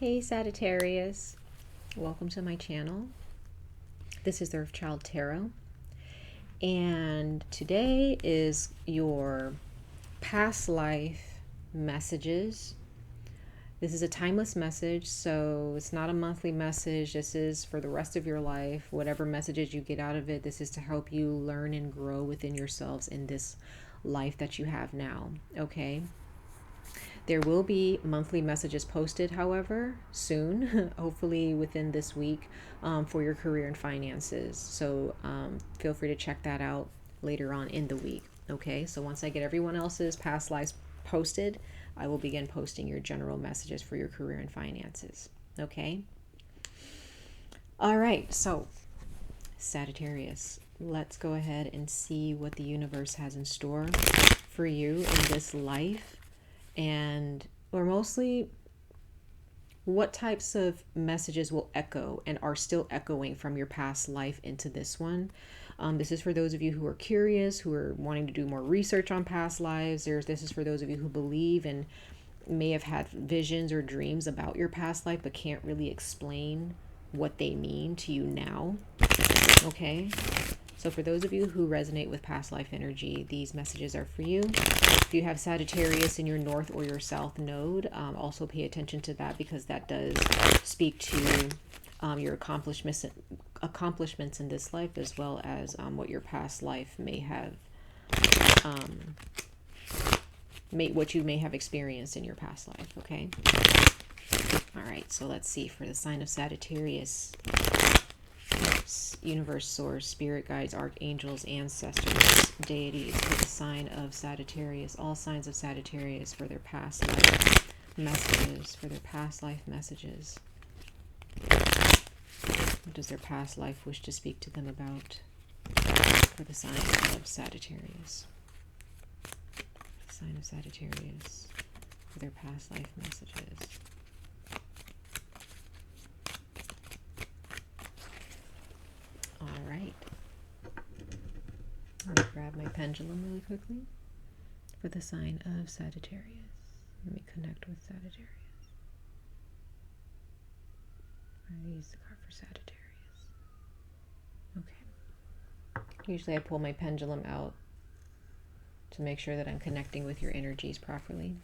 Hey Sagittarius, welcome to my channel. This is the Earthchild Tarot, and today is your past life messages. This is a timeless message, so it's not a monthly message. This is for the rest of your life. Whatever messages you get out of it, this is to help you learn and grow within yourselves in this life that you have now, okay? There will be monthly messages posted, however, soon, hopefully within this week, for your career and finances. So feel free to check that out later on in the week. Okay, so once I get everyone else's past lives posted, I will begin posting your general messages for your career and finances. Okay. All right, so Sagittarius, let's go ahead and see what the universe has in store for you in this life. And or mostly what types of messages will echo and are still echoing from your past life into this one. This is for those of you who are curious, who are wanting to do more research on past lives. This is for those of you who believe and may have had visions or dreams about your past life but can't really explain what they mean to you now. Okay, so for those of you who resonate with past life energy, these messages are for you. If you have Sagittarius in your north or your south node, also pay attention to that, because that does speak to your accomplishments in this life, as well as what your past life may have, what you may have experienced in your past life. Okay. All right. So let's see for the sign of Sagittarius. Universe, source, spirit guides, archangels, ancestors, deities for the sign of Sagittarius. All signs of Sagittarius for their past life messages. For their past life messages. What does their past life wish to speak to them about? For the sign of Sagittarius. The sign of Sagittarius for their past life messages. All right. Let me grab my pendulum really quickly for the sign of Sagittarius. Let me connect with Sagittarius. I'm going to use the card for Sagittarius. Okay. Usually I pull my pendulum out to make sure that I'm connecting with your energies properly.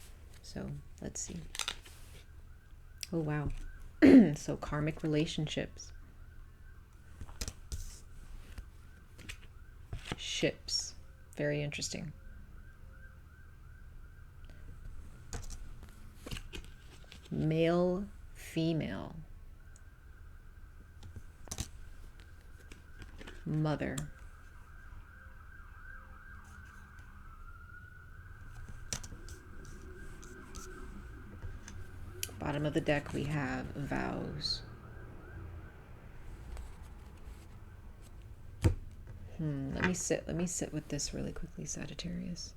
So let's see. Oh, wow. So karmic relationships. Ships. Very interesting. Male, female. Mother. Bottom of the deck we have vows. Let me sit with this really quickly, Sagittarius.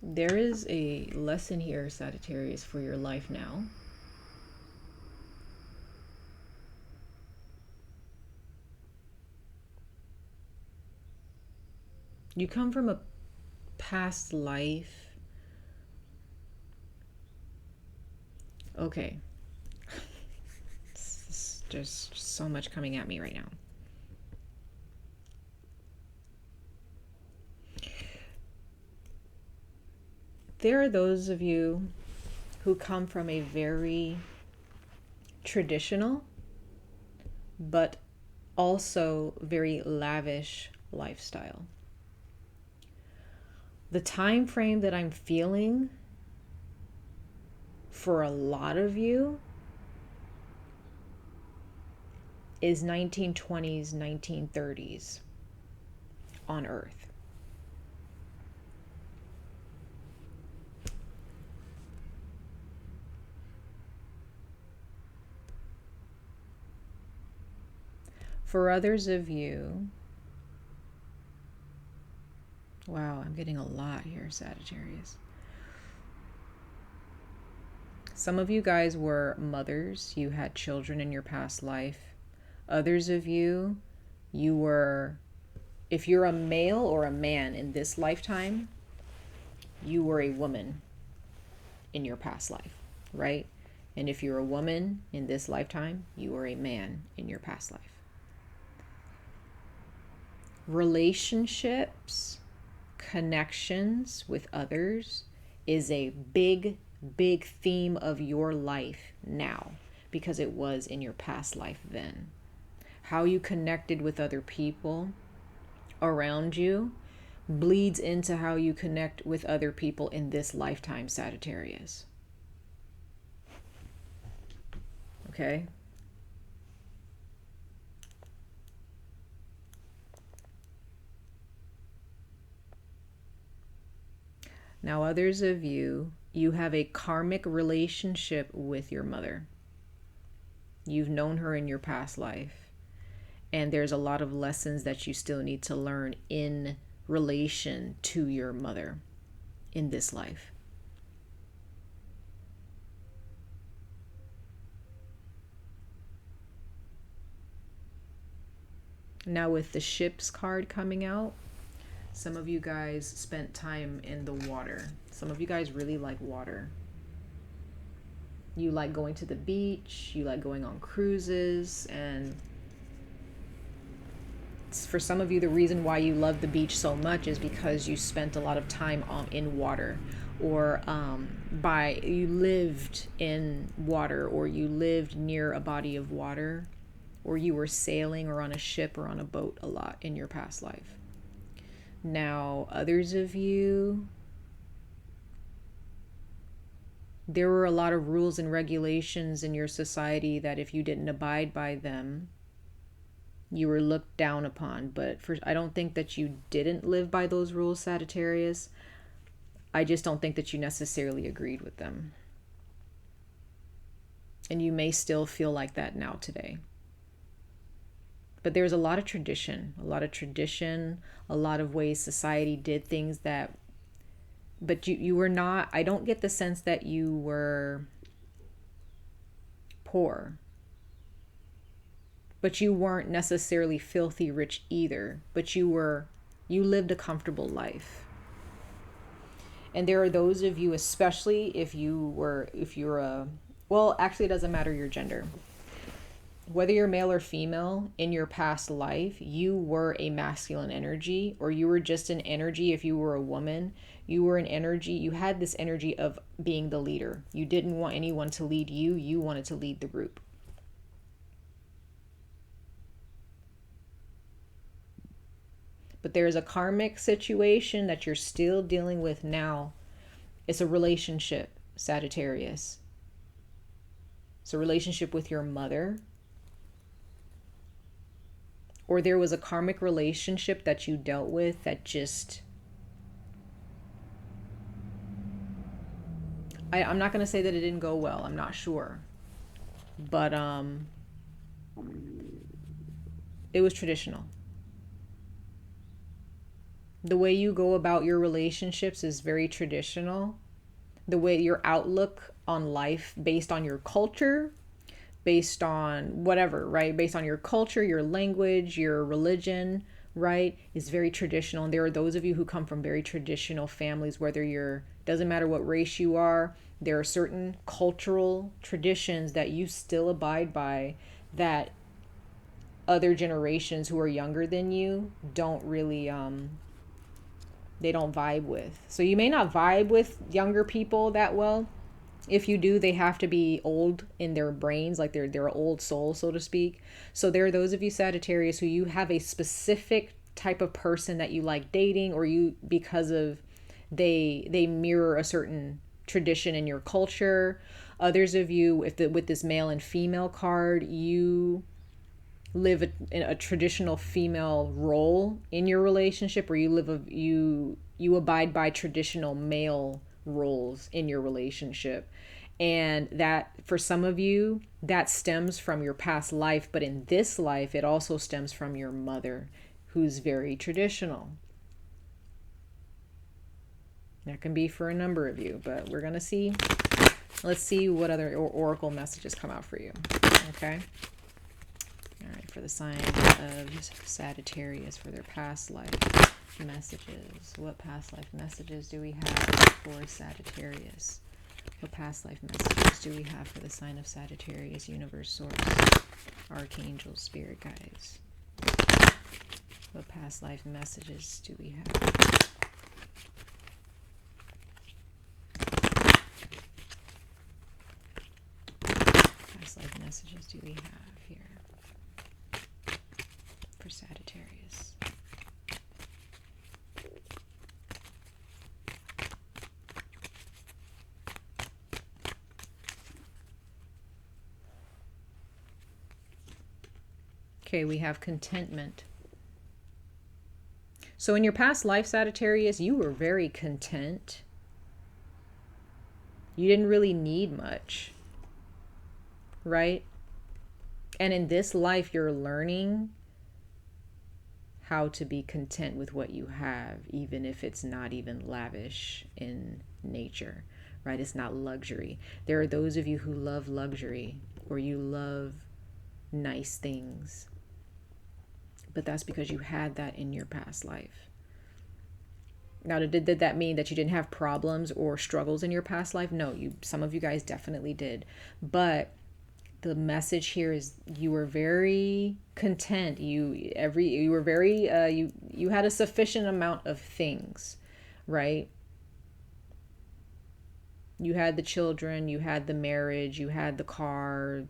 There is a lesson here, Sagittarius, for your life now. You come from a past life. Okay. There's so much coming at me right now. There are those of you who come from a very traditional, but also very lavish lifestyle. The time frame that I'm feeling for a lot of you is 1920s, 1930s on Earth. For others of you, Wow, I'm getting a lot here, Sagittarius. Some of you guys were mothers. You had children in your past life. Others of you, you were, if you're a male or a man in this lifetime, you were a woman in your past life, right? And if you're a woman in this lifetime, you were a man in your past life. Relationships, connections with others is a big theme of your life now, because it was in your past life then. How you connected with other people around you bleeds into how you connect with other people in this lifetime, Sagittarius. Okay? Now, others of you, you have a karmic relationship with your mother. You've known her in your past life. And there's a lot of lessons that you still need to learn in relation to your mother in this life. Now, with the ships card coming out, some of you guys spent time in the water. Some of you guys really like water. You like going to the beach, you like going on cruises, and for some of you, the reason why you love the beach so much is because you spent a lot of time in water, or you lived in water, or you lived near a body of water, or you were sailing or on a ship or on a boat a lot in your past life. Now, others of you, there were a lot of rules and regulations in your society that if you didn't abide by them, you were looked down upon. But I don't think that you didn't live by those rules, Sagittarius. I just don't think that you necessarily agreed with them. And you may still feel like that now today. But there's a lot of tradition, a lot of ways society did things that, but you were not, I don't get the sense that you were poor. But you weren't necessarily filthy rich either, but you lived a comfortable life. And there are those of you, especially if you're well, actually it doesn't matter your gender. Whether you're male or female, in your past life, you were a masculine energy, or you were just an energy. If you were a woman, you were an energy. You had this energy of being the leader. You didn't want anyone to lead you. You wanted to lead the group. But there's a karmic situation that you're still dealing with now. It's a relationship, Sagittarius. It's a relationship with your mother. Or there was a karmic relationship that you dealt with that just... I'm not going to say that it didn't go well. I'm not sure. But it was traditional. The way you go about your relationships is very traditional. The way your outlook on life based on your culture, based on whatever, right? Based on your culture, your language, your religion, right? Is very traditional. And there are those of you who come from very traditional families, doesn't matter what race you are, there are certain cultural traditions that you still abide by that other generations who are younger than you don't really, they don't vibe with. So you may not vibe with younger people that well. If you do, they have to be old in their brains, like they're an old soul, so to speak. So there are those of you, Sagittarius, who you have a specific type of person that you like dating, or you, because of they mirror a certain tradition in your culture. Others of you, with this male and female card, you live in a traditional female role in your relationship, or you abide by traditional male roles in your relationship. And that, for some of you, that stems from your past life, but in this life it also stems from your mother, who's very traditional. That can be for a number of you, but we're going to see. Let's see what other oracle messages come out for you. Okay. All right. For the sign of Sagittarius, for their past life messages. What past life messages do we have for Sagittarius? What past life messages do we have for the sign of Sagittarius, universe, source, archangels, spirit guides? What past life messages do we have? Past life messages do we have here for Sagittarius? Okay, we have contentment. So in your past life, Sagittarius, you were very content. You didn't really need much, right? And in this life, you're learning how to be content with what you have, even if it's not even lavish in nature, right? It's not luxury. There are those of you who love luxury, or you love nice things. But that's because you had that in your past life. Now, did that mean that you didn't have problems or struggles in your past life? No, some of you guys definitely did. But the message here is you were very content. You had a sufficient amount of things, right? You had the children, you had the marriage, you had the car,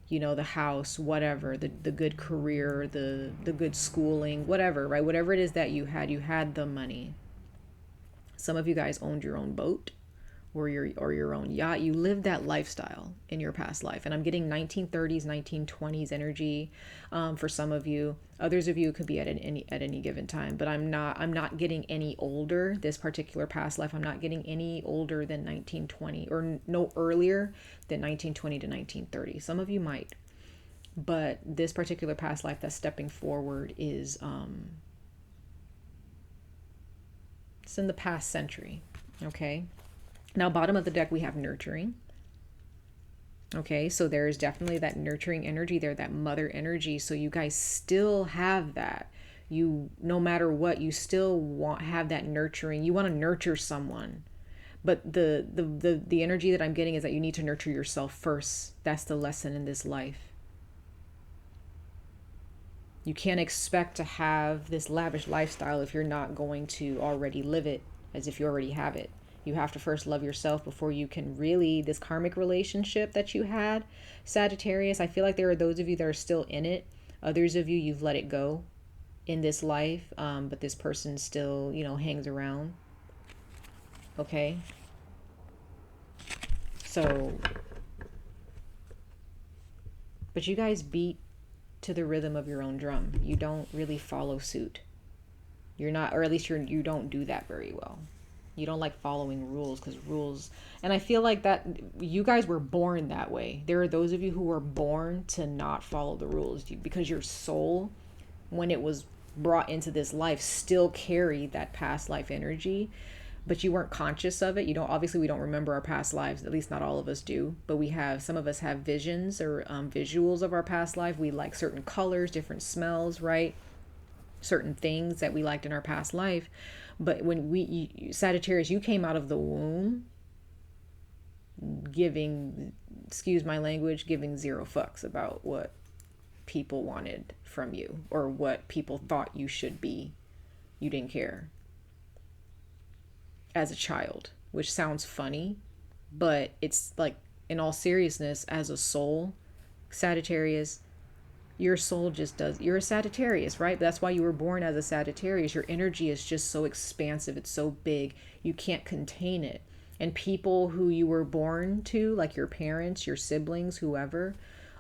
the house, whatever, the good career, the good schooling, whatever, right? Whatever it is that you had the money. Some of you guys owned your own boat or your own yacht. You lived that lifestyle in your past life. And I'm getting 1930s, 1920s energy for some of you. Others of you could be at any given time, but I'm not getting any older. This particular past life, I'm not getting any older than 1920 or no earlier than 1920 to 1930. Some of you might, but this particular past life that's stepping forward is it's in the past century. Okay. Now, bottom of the deck, we have nurturing. Okay, so there's definitely that nurturing energy there, that mother energy. So you guys still have that. No matter what, you still have that nurturing. You want to nurture someone. But the energy that I'm getting is that you need to nurture yourself first. That's the lesson in this life. You can't expect to have this lavish lifestyle if you're not going to already live it as if you already have it. You have to first love yourself before you can really, this karmic relationship that you had, Sagittarius, I feel like there are those of you that are still in it. Others of you, you've let it go in this life, but this person still, hangs around. Okay. So, but you guys beat to the rhythm of your own drum. You don't really follow suit. You're not, or at least you don't do that very well. You don't like following rules, because rules, and I feel like that you guys were born that way. There are those of you who were born to not follow the rules because your soul, when it was brought into this life, still carried that past life energy, but you weren't conscious of it. Obviously we don't remember our past lives, at least not all of us do, but some of us have visions or visuals of our past life. We like certain colors, different smells, right? Certain things that we liked in our past life. But when Sagittarius, you came out of the womb giving, excuse my language, giving zero fucks about what people wanted from you or what people thought you should be. You didn't care as a child, which sounds funny, but it's like, in all seriousness, as a soul, Sagittarius, your soul just does. You're a Sagittarius, right? But that's why you were born as a Sagittarius. Your energy is just so expansive. It's so big. You can't contain it. And people who you were born to, like your parents, your siblings, whoever,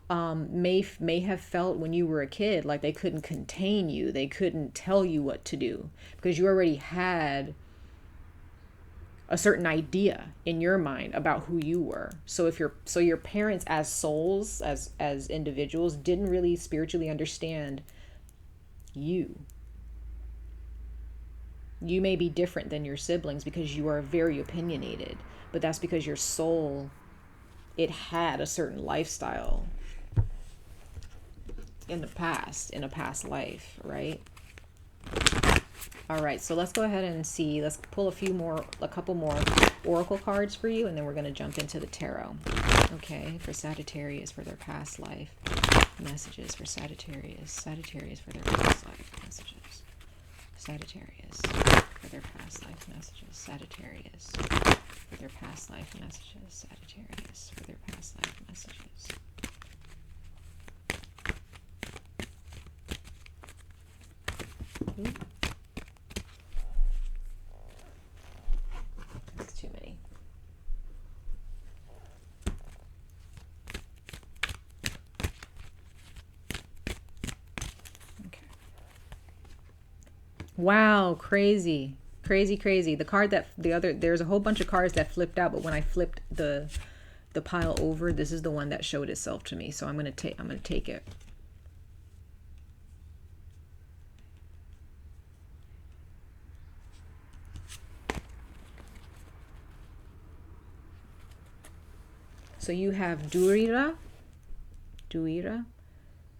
may have felt when you were a kid like they couldn't contain you. They couldn't tell you what to do because you already had a certain idea in your mind about who you were. So your parents as souls, as individuals, didn't really spiritually understand you. You may be different than your siblings because you are very opinionated, but that's because your soul, it had a certain lifestyle in a past life, right? All right, so let's go ahead and see. Let's pull a couple more oracle cards for you, and then we're going to jump into the tarot. Okay, for Sagittarius, for their past life messages. For Sagittarius for their past life messages. Sagittarius for their past life messages. Sagittarius for their past life messages. Sagittarius for their past life messages. Ooh. That's too many. Okay. Wow, crazy. Crazy. The card that there's a whole bunch of cards that flipped out, but when I flipped the pile over, this is the one that showed itself to me. So I'm going to take it. So you have 𝍊🼼,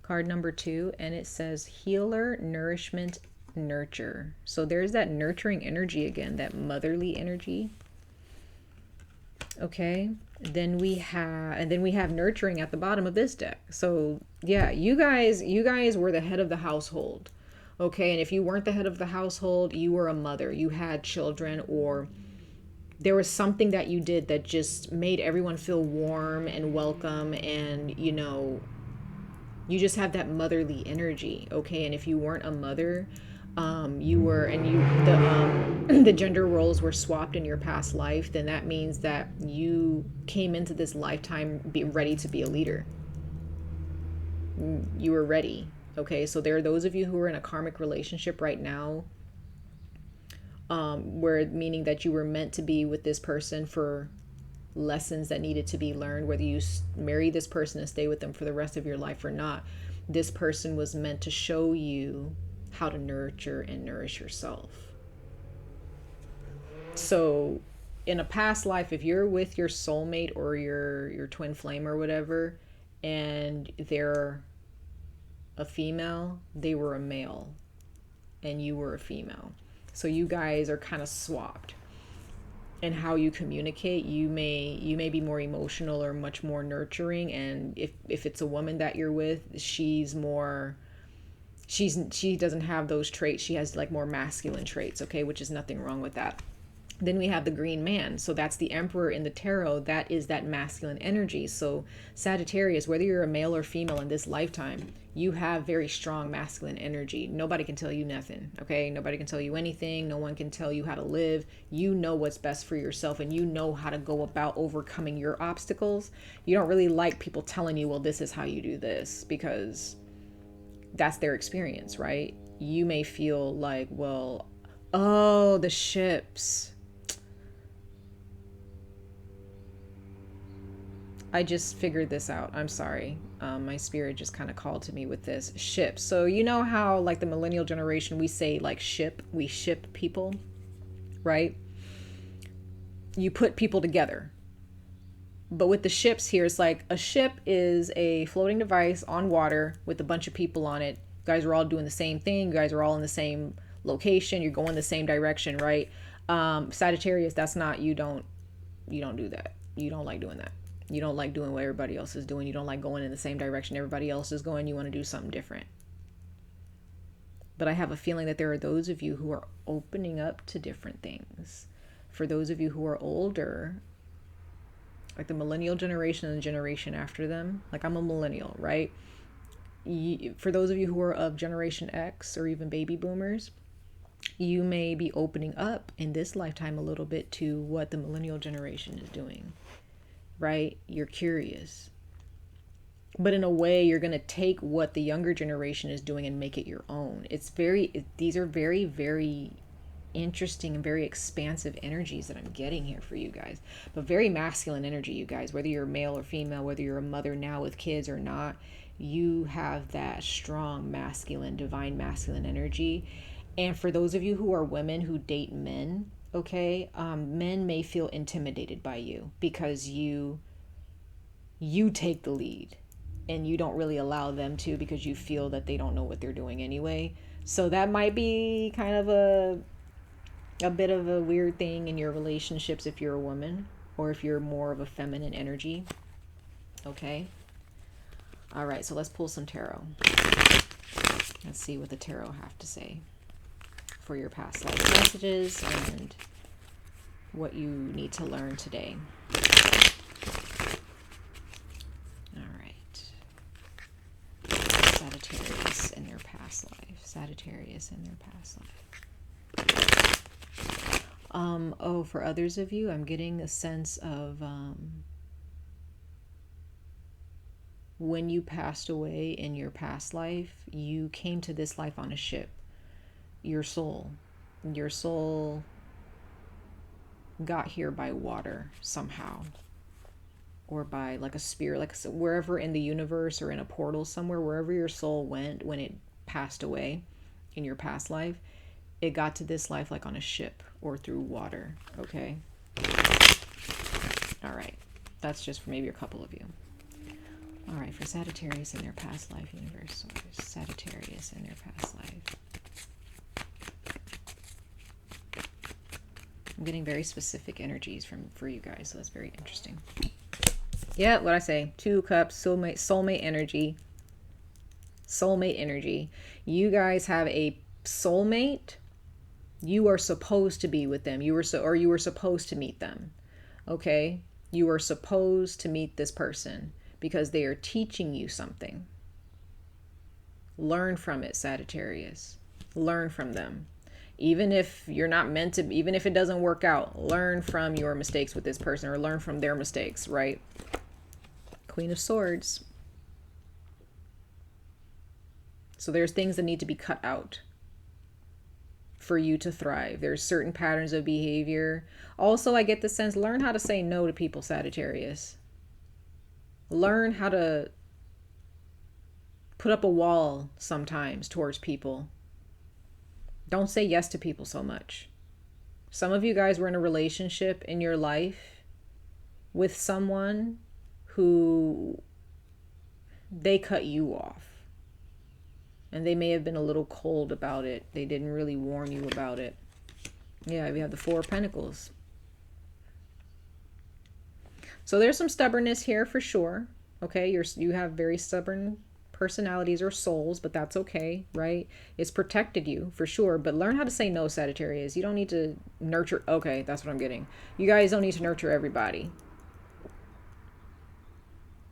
card number 2, and it says healer, nourishment, nurture. So there's that nurturing energy again, that motherly energy. Okay, then we have nurturing at the bottom of this deck. So yeah, you guys were the head of the household. Okay, and if you weren't the head of the household, you were a mother. You had children, or there was something that you did that just made everyone feel warm and welcome, and you just have that motherly energy. Okay, and if you weren't a mother, the gender roles were swapped in your past life, then that means that you came into this lifetime ready to be a leader. You were ready. Okay, so there are those of you who are in a karmic relationship right now, where meaning that you were meant to be with this person for lessons that needed to be learned, whether you marry this person and stay with them for the rest of your life or not. This person was meant to show you how to nurture and nourish yourself. So in a past life, if you're with your soulmate or your twin flame or whatever, and they're a female, they were a male and you were a female. So you guys are kind of swapped. And how you communicate, you may be more emotional or much more nurturing, and if it's a woman that you're with, she doesn't have those traits. She has like more masculine traits, okay, which is nothing wrong with that. Then we have the green man. So that's the emperor in the tarot. That is that masculine energy. So Sagittarius, whether you're a male or female in this lifetime, you have very strong masculine energy. Nobody can tell you nothing, okay? Nobody can tell you anything. No one can tell you how to live. You know what's best for yourself, and you know how to go about overcoming your obstacles. You don't really like people telling you, well, this is how you do this, because that's their experience, right? You may feel like, well, oh, the ships. I just figured this out. I'm sorry. My spirit just kind of called to me with this. Ship. So you know how like the millennial generation, we say like ship, we ship people, right? You put people together. But with the ships here, it's like a ship is a floating device on water with a bunch of people on it. You guys are all doing the same thing. You guys are all in the same location. You're going the same direction, right? Sagittarius, that's not, you don't do that. You don't like doing that. You don't like doing what everybody else is doing. You don't like going in the same direction everybody else is going. You want to do something different. But I have a feeling that there are those of you who are opening up to different things. For those of you who are older, like the millennial generation and the generation after them, like I'm a millennial, right? For those of you who are of Generation X or even baby boomers, you may be opening up in this lifetime a little bit to what the millennial generation is doing. Right? You're curious. But in a way, you're going to take what the younger generation is doing and make it your own. These are very, very interesting and very expansive energies that I'm getting here for you guys. But very masculine energy, you guys. Whether you're male or female, whether you're a mother now with kids or not, you have that strong masculine, divine masculine energy. And for those of you who are women who date men, okay, men may feel intimidated by you because you take the lead and you don't really allow them to, because you feel that they don't know what they're doing anyway. So that might be kind of a bit of a weird thing in your relationships if you're a woman, or if you're more of a feminine energy. Okay. All right, so let's pull some tarot. Let's see what the tarot have to say for your past life messages and what you need to learn today. All right. Sagittarius in their past life. Sagittarius in their past life. Oh, for others of you, I'm getting a sense of when you passed away in your past life, you came to this life on a ship. Your soul got here by water somehow, or by like a spirit, like wherever in the universe or in a portal somewhere, wherever your soul went when it passed away in your past life, it got to this life like on a ship or through water. Okay. All right. That's just for maybe a couple of you. All right. For Sagittarius in their past life, universe source. Sagittarius in their past life. I'm getting very specific energies for you guys, so that's very interesting. Yeah, what I say, 2 cups, soulmate energy. Soulmate energy. You guys have a soulmate. You are supposed to be with them. You were supposed to meet them. Okay? You are supposed to meet this person because they are teaching you something. Learn from it, Sagittarius. Learn from them. Even if you're not meant to, even if it doesn't work out, learn from your mistakes with this person, or learn from their mistakes, right? Queen of Swords. So there's things that need to be cut out for you to thrive. There's certain patterns of behavior. Also, I get the sense, learn how to say no to people, Sagittarius. Learn how to put up a wall sometimes towards people. Don't say yes to people so much. Some of you guys were in a relationship in your life with someone who they cut you off. And they may have been a little cold about it. They didn't really warn you about it. Yeah, we have the 4 of Pentacles. So there's some stubbornness here for sure. Okay, you have very stubborn personalities or souls, but that's okay, right? It's protected you for sure, but learn how to say no, Sagittarius. You don't need to nurture. Okay, that's what I'm getting. You guys don't need to nurture everybody.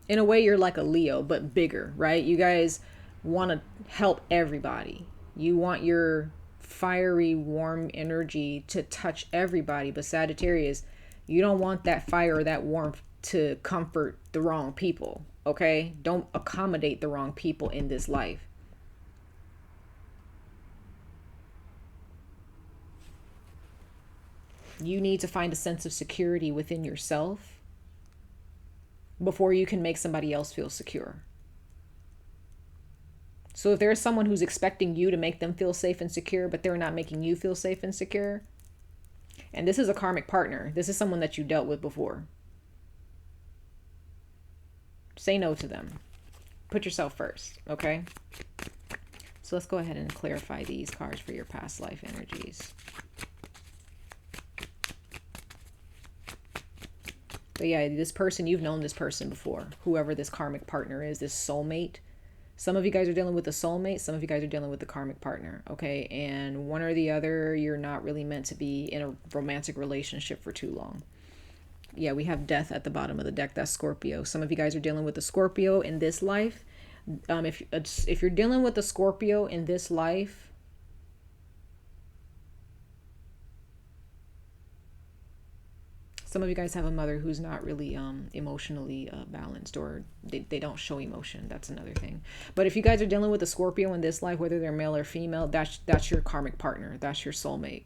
In a way, you're like a Leo, but bigger, right? You guys want to help everybody. You want your fiery, warm energy to touch everybody, but Sagittarius, you don't want that fire or that warmth to comfort the wrong people. Okay? Don't accommodate the wrong people in this life. You need to find a sense of security within yourself before you can make somebody else feel secure. So if there's someone who's expecting you to make them feel safe and secure, but they're not making you feel safe and secure, and this is a karmic partner, this is someone that you dealt with before, say no to them. Put yourself first, okay? So let's go ahead and clarify these cards for your past life energies. But yeah, this person, you've known this person before. Whoever this karmic partner is, this soulmate. Some of you guys are dealing with a soulmate. Some of you guys are dealing with a karmic partner, okay? And one or the other, you're not really meant to be in a romantic relationship for too long. Yeah, we have death at the bottom of the deck. That's Scorpio. Some of you guys are dealing with a Scorpio in this life. If you're dealing with a Scorpio in this life, some of you guys have a mother who's not really emotionally balanced, or they don't show emotion. That's another thing. But if you guys are dealing with a Scorpio in this life, whether they're male or female, that's your karmic partner. That's your soulmate.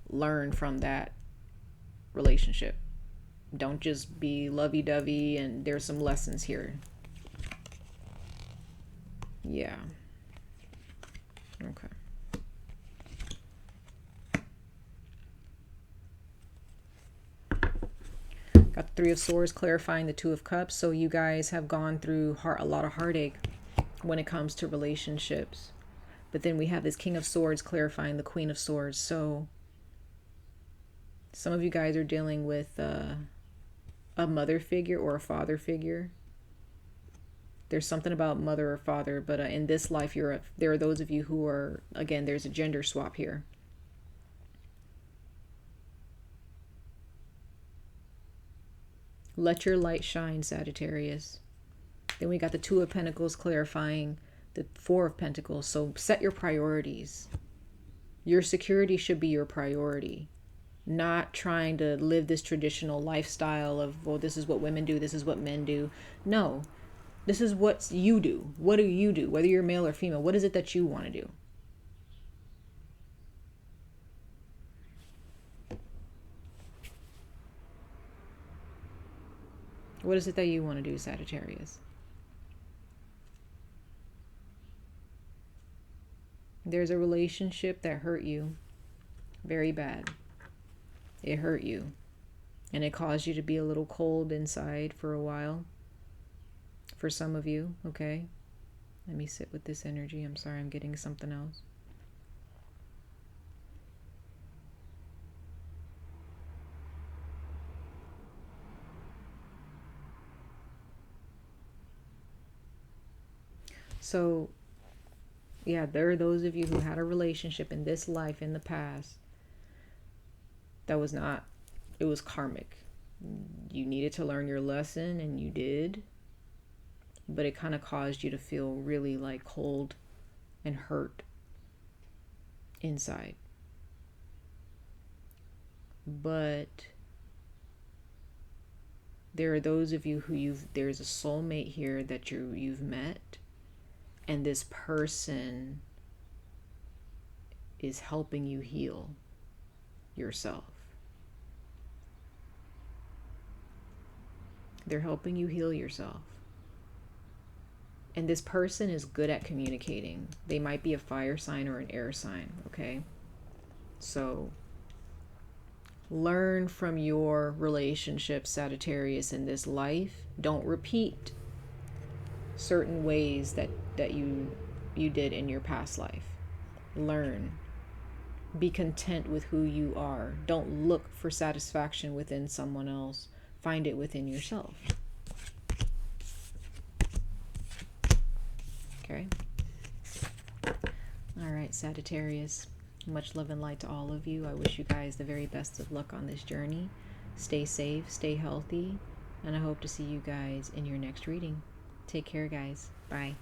Learn from that relationship. Don't just be lovey-dovey, and there's some lessons here. Yeah. Okay. Got the Three of Swords clarifying the Two of Cups. So you guys have gone through a lot of heartache when it comes to relationships. But then we have this King of Swords clarifying the Queen of Swords. So some of you guys are dealing with a mother figure or a father figure. There's something about mother or father, but in this life, there are those of you who are, again, there's a gender swap here. Let your light shine, Sagittarius. Then we got the Two of Pentacles clarifying the Four of Pentacles. So set your priorities. Your security should be your priority. Not trying to live this traditional lifestyle of, well, this is what women do, this is what men do. No, this is what you do. What do you do? Whether you're male or female, what is it that you want to do? What is it that you want to do, Sagittarius? There's a relationship that hurt you very bad. It hurt you. And it caused you to be a little cold inside for a while. For some of you, okay? Let me sit with this energy. I'm sorry, I'm getting something else. So, yeah, there are those of you who had a relationship in this life in the past that was not, it was karmic. You needed to learn your lesson, and you did. But it kind of caused you to feel really like cold and hurt inside. But there are those of you who there's a soulmate here that you've met, and this person is helping you heal yourself. They're helping you heal yourself. And this person is good at communicating. They might be a fire sign or an air sign, okay? So learn from your relationship, Sagittarius, in this life. Don't repeat certain ways that you did in your past life. Learn. Be content with who you are. Don't look for satisfaction within someone else. Find it within yourself. Okay. All right, Sagittarius. Much love and light to all of you. I wish you guys the very best of luck on this journey. Stay safe, stay healthy, and I hope to see you guys in your next reading. Take care, guys. Bye.